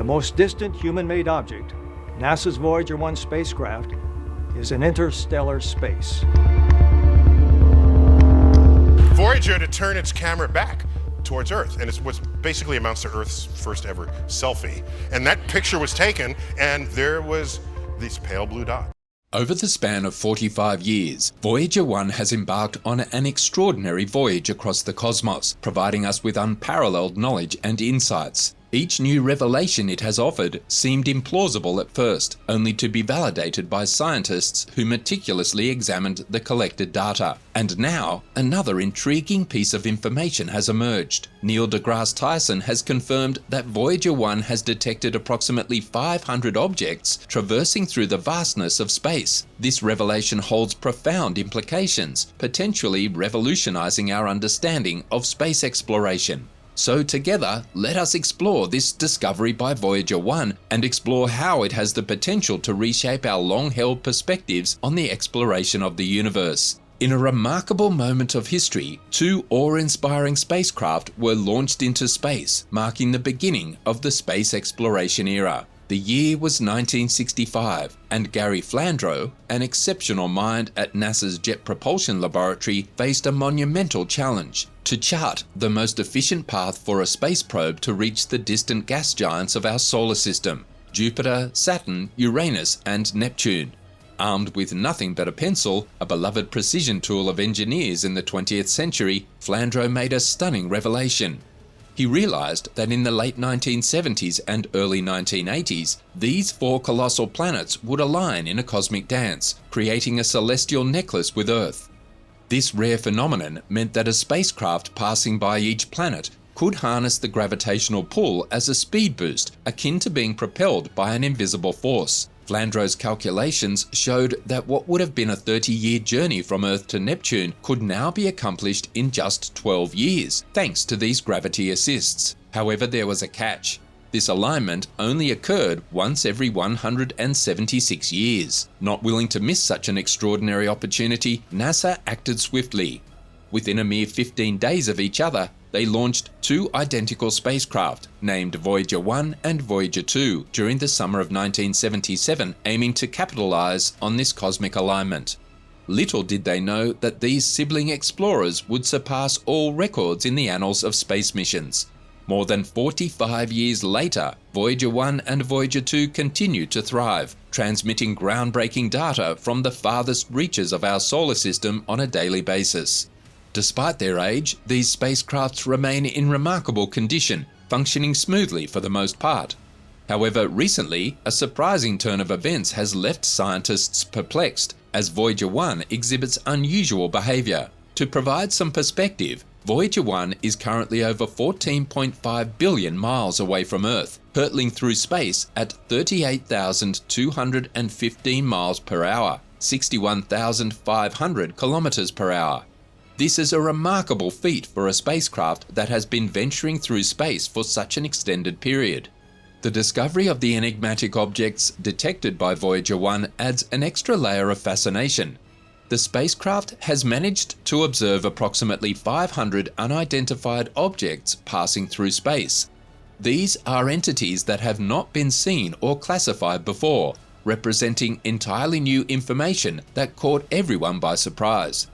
The most distant human-made object, NASA's Voyager 1 spacecraft, is in interstellar space. Voyager had to turn its camera back towards Earth, and it's what basically amounts to Earth's first ever selfie. And that picture was taken, and there was this pale blue dot. Over the span of 45 years, Voyager 1 has embarked on an extraordinary voyage across the cosmos, providing us with unparalleled knowledge and insights. Each new revelation it has offered seemed implausible at first, only to be validated by scientists who meticulously examined the collected data. And now, another intriguing piece of information has emerged. Neil deGrasse Tyson has confirmed that Voyager 1 has detected approximately 500 objects traversing through the vastness of space. This revelation holds profound implications, potentially revolutionizing our understanding of space exploration. So together, let us explore this discovery by Voyager 1 and explore how it has the potential to reshape our long-held perspectives on the exploration of the universe. In a remarkable moment of history, two awe-inspiring spacecraft were launched into space, marking the beginning of the space exploration era. The year was 1965, and Gary Flandro, an exceptional mind at NASA's Jet Propulsion Laboratory, faced a monumental challenge: to chart the most efficient path for a space probe to reach the distant gas giants of our solar system: Jupiter, Saturn, Uranus, and Neptune. Armed with nothing but a pencil, a beloved precision tool of engineers in the 20th century, Flandro made a stunning revelation. He realized that in the late 1970s and early 1980s, these four colossal planets would align in a cosmic dance, creating a celestial necklace with Earth. This rare phenomenon meant that a spacecraft passing by each planet could harness the gravitational pull as a speed boost, akin to being propelled by an invisible force. Flandro's calculations showed that what would have been a 30-year journey from Earth to Neptune could now be accomplished in just 12 years, thanks to these gravity assists. However, there was a catch. This alignment only occurred once every 176 years. Not willing to miss such an extraordinary opportunity, NASA acted swiftly. Within a mere 15 days of each other, they launched two identical spacecraft, named Voyager 1 and Voyager 2, during the summer of 1977, aiming to capitalize on this cosmic alignment. Little did they know that these sibling explorers would surpass all records in the annals of space missions. More than 45 years later, Voyager 1 and Voyager 2 continue to thrive, transmitting groundbreaking data from the farthest reaches of our solar system on a daily basis. Despite their age, these spacecrafts remain in remarkable condition, functioning smoothly for the most part. However, recently, a surprising turn of events has left scientists perplexed, as Voyager 1 exhibits unusual behavior. To provide some perspective, Voyager 1 is currently over 14.5 billion miles away from Earth, hurtling through space at 38,215 miles per hour, 61,500 kilometers per hour. This is a remarkable feat for a spacecraft that has been venturing through space for such an extended period. The discovery of the enigmatic objects detected by Voyager 1 adds an extra layer of fascination. The spacecraft has managed to observe approximately 500 unidentified objects passing through space. These are entities that have not been seen or classified before, representing entirely new information that caught everyone by surprise.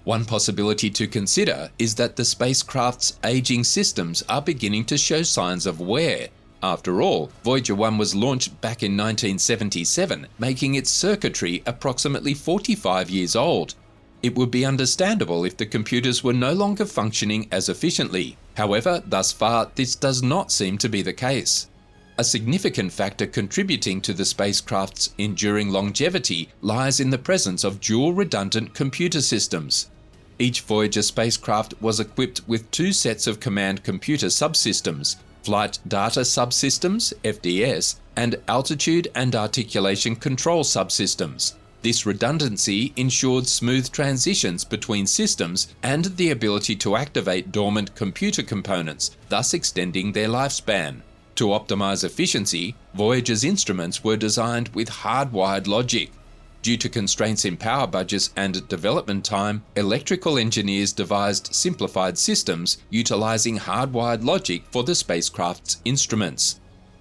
One possibility to consider is that the spacecraft's aging systems are beginning to show signs of wear. After all, Voyager 1 was launched back in 1977, making its circuitry approximately 45 years old. It would be understandable if the computers were no longer functioning as efficiently. However, thus far, this does not seem to be the case. A significant factor contributing to the spacecraft's enduring longevity lies in the presence of dual redundant computer systems. Each Voyager spacecraft was equipped with two sets of command computer subsystems: Flight Data Subsystems, FDS, and Altitude and Articulation Control Subsystems. This redundancy ensured smooth transitions between systems and the ability to activate dormant computer components, thus extending their lifespan. To optimize efficiency, Voyager's instruments were designed with hardwired logic. Due to constraints in power budgets and development time, electrical engineers devised simplified systems utilizing hardwired logic for the spacecraft's instruments.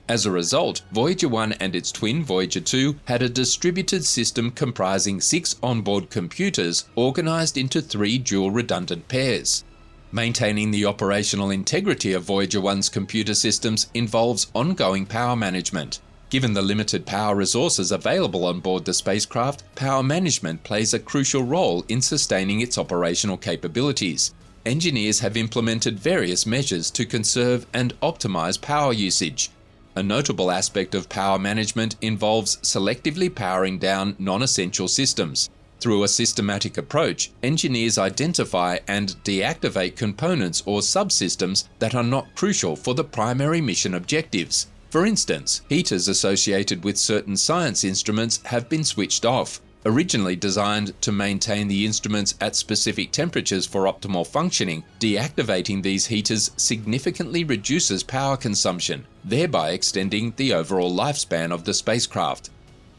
As a result, Voyager 1 and its twin Voyager 2 had a distributed system comprising 6 onboard computers organized into 3 dual redundant pairs. Maintaining the operational integrity of Voyager 1's computer systems involves ongoing power management. Given the limited power resources available on board the spacecraft, power management plays a crucial role in sustaining its operational capabilities. Engineers have implemented various measures to conserve and optimize power usage. A notable aspect of power management involves selectively powering down non-essential systems. Through a systematic approach, engineers identify and deactivate components or subsystems that are not crucial for the primary mission objectives. For instance, heaters associated with certain science instruments have been switched off. Originally designed to maintain the instruments at specific temperatures for optimal functioning, deactivating these heaters significantly reduces power consumption, thereby extending the overall lifespan of the spacecraft.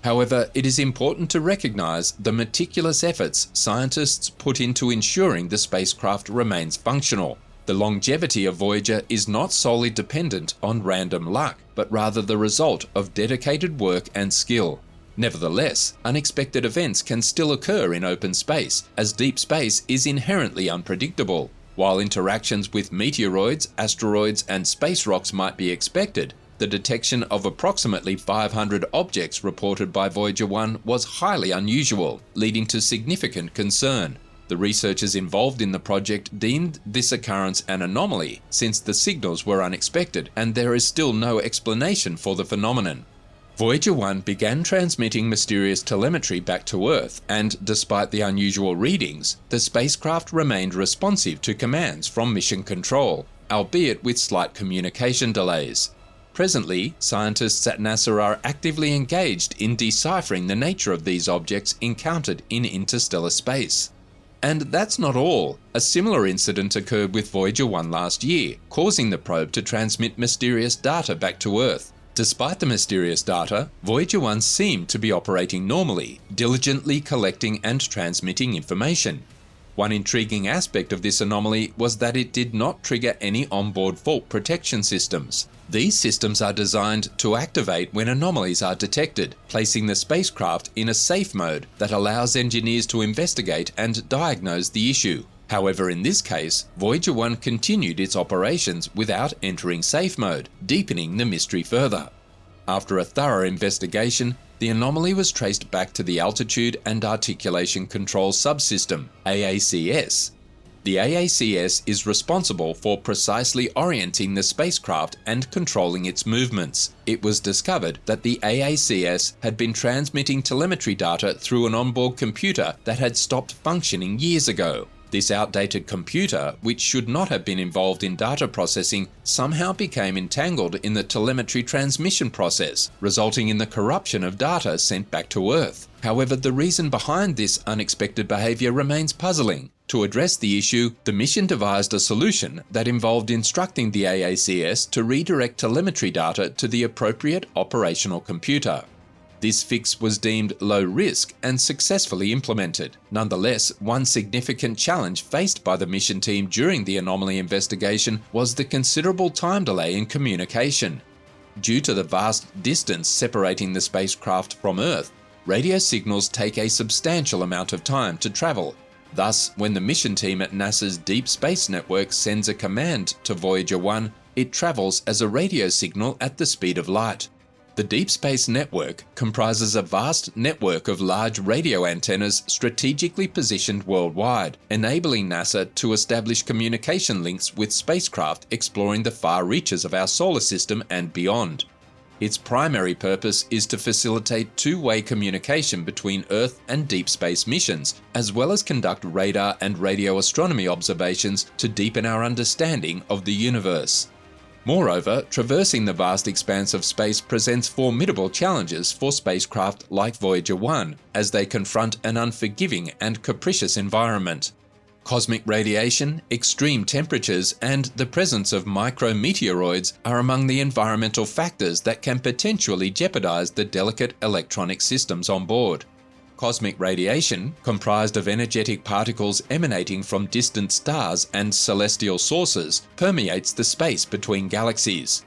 However, it is important to recognize the meticulous efforts scientists put into ensuring the spacecraft remains functional. The longevity of Voyager is not solely dependent on random luck, but rather the result of dedicated work and skill. Nevertheless, unexpected events can still occur in open space, as deep space is inherently unpredictable. While interactions with meteoroids, asteroids, and space rocks might be expected, the detection of approximately 500 objects reported by Voyager 1 was highly unusual, leading to significant concern. The researchers involved in the project deemed this occurrence an anomaly, since the signals were unexpected and there is still no explanation for the phenomenon. Voyager 1 began transmitting mysterious telemetry back to Earth, and despite the unusual readings, the spacecraft remained responsive to commands from Mission Control, albeit with slight communication delays. Presently, scientists at NASA are actively engaged in deciphering the nature of these objects encountered in interstellar space. And that's not all. A similar incident occurred with Voyager 1 last year, causing the probe to transmit mysterious data back to Earth. Despite the mysterious data, Voyager 1 seemed to be operating normally, diligently collecting and transmitting information. One intriguing aspect of this anomaly was that it did not trigger any onboard fault protection systems. These systems are designed to activate when anomalies are detected, placing the spacecraft in a safe mode that allows engineers to investigate and diagnose the issue. However, in this case, Voyager 1 continued its operations without entering safe mode, deepening the mystery further. After a thorough investigation, the anomaly was traced back to the Altitude and Articulation Control Subsystem, AACS. The AACS is responsible for precisely orienting the spacecraft and controlling its movements. It was discovered that the AACS had been transmitting telemetry data through an onboard computer that had stopped functioning years ago. This outdated computer, which should not have been involved in data processing, somehow became entangled in the telemetry transmission process, resulting in the corruption of data sent back to Earth. However, the reason behind this unexpected behavior remains puzzling. To address the issue, the mission devised a solution that involved instructing the AACS to redirect telemetry data to the appropriate operational computer. This fix was deemed low risk and successfully implemented. Nonetheless, one significant challenge faced by the mission team during the anomaly investigation was the considerable time delay in communication. Due to the vast distance separating the spacecraft from Earth, radio signals take a substantial amount of time to travel. Thus, when the mission team at NASA's Deep Space Network sends a command to Voyager 1, it travels as a radio signal at the speed of light. The Deep Space Network comprises a vast network of large radio antennas strategically positioned worldwide, enabling NASA to establish communication links with spacecraft exploring the far reaches of our solar system and beyond. Its primary purpose is to facilitate two-way communication between Earth and deep space missions, as well as conduct radar and radio astronomy observations to deepen our understanding of the universe. Moreover, traversing the vast expanse of space presents formidable challenges for spacecraft like Voyager 1 as they confront an unforgiving and capricious environment. Cosmic radiation, extreme temperatures, and the presence of micrometeoroids are among the environmental factors that can potentially jeopardize the delicate electronic systems on board. Cosmic radiation, comprised of energetic particles emanating from distant stars and celestial sources, permeates the space between galaxies.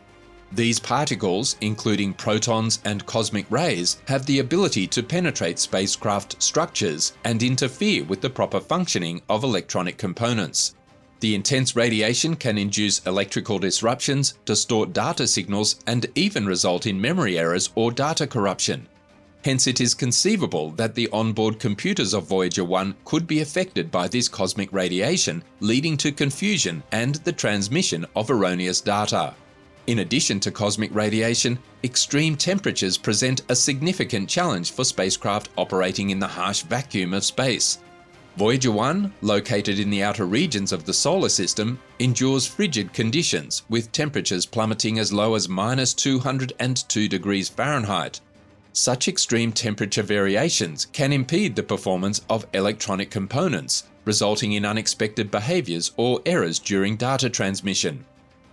These particles, including protons and cosmic rays, have the ability to penetrate spacecraft structures and interfere with the proper functioning of electronic components. The intense radiation can induce electrical disruptions, distort data signals, and even result in memory errors or data corruption. Hence, it is conceivable that the onboard computers of Voyager 1 could be affected by this cosmic radiation, leading to confusion and the transmission of erroneous data. In addition to cosmic radiation, extreme temperatures present a significant challenge for spacecraft operating in the harsh vacuum of space. Voyager 1, located in the outer regions of the solar system, endures frigid conditions, with temperatures plummeting as low as -202 degrees Fahrenheit. Such extreme temperature variations can impede the performance of electronic components, resulting in unexpected behaviors or errors during data transmission.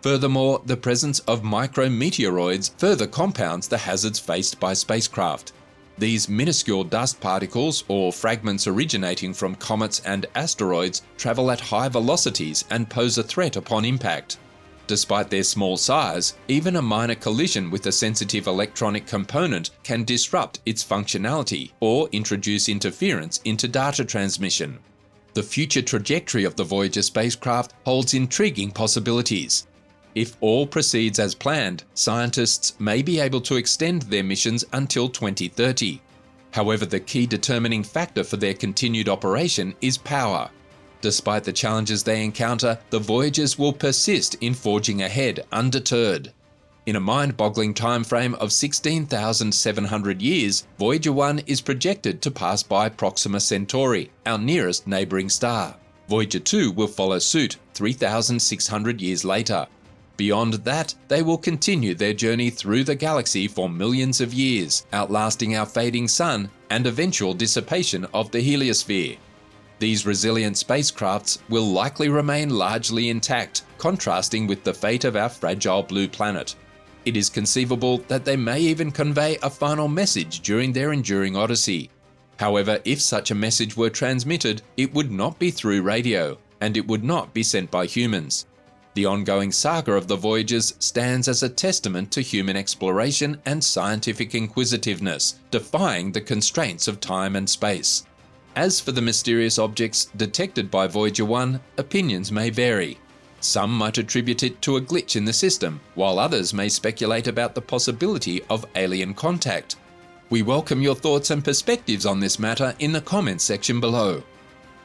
Furthermore, the presence of micrometeoroids further compounds the hazards faced by spacecraft. These minuscule dust particles, or fragments originating from comets and asteroids, travel at high velocities and pose a threat upon impact. Despite their small size, even a minor collision with a sensitive electronic component can disrupt its functionality or introduce interference into data transmission. The future trajectory of the Voyager spacecraft holds intriguing possibilities. If all proceeds as planned, scientists may be able to extend their missions until 2030. However, the key determining factor for their continued operation is power. Despite the challenges they encounter, the Voyagers will persist in forging ahead undeterred. In a mind-boggling timeframe of 16,700 years, Voyager 1 is projected to pass by Proxima Centauri, our nearest neighbouring star. Voyager 2 will follow suit 3,600 years later. Beyond that, they will continue their journey through the galaxy for millions of years, outlasting our fading sun and eventual dissipation of the heliosphere. These resilient spacecrafts will likely remain largely intact, contrasting with the fate of our fragile blue planet. It is conceivable that they may even convey a final message during their enduring odyssey. However, if such a message were transmitted, it would not be through radio, and it would not be sent by humans. The ongoing saga of the Voyagers stands as a testament to human exploration and scientific inquisitiveness, defying the constraints of time and space. As for the mysterious objects detected by Voyager 1, opinions may vary. Some might attribute it to a glitch in the system, while others may speculate about the possibility of alien contact. We welcome your thoughts and perspectives on this matter in the comments section below.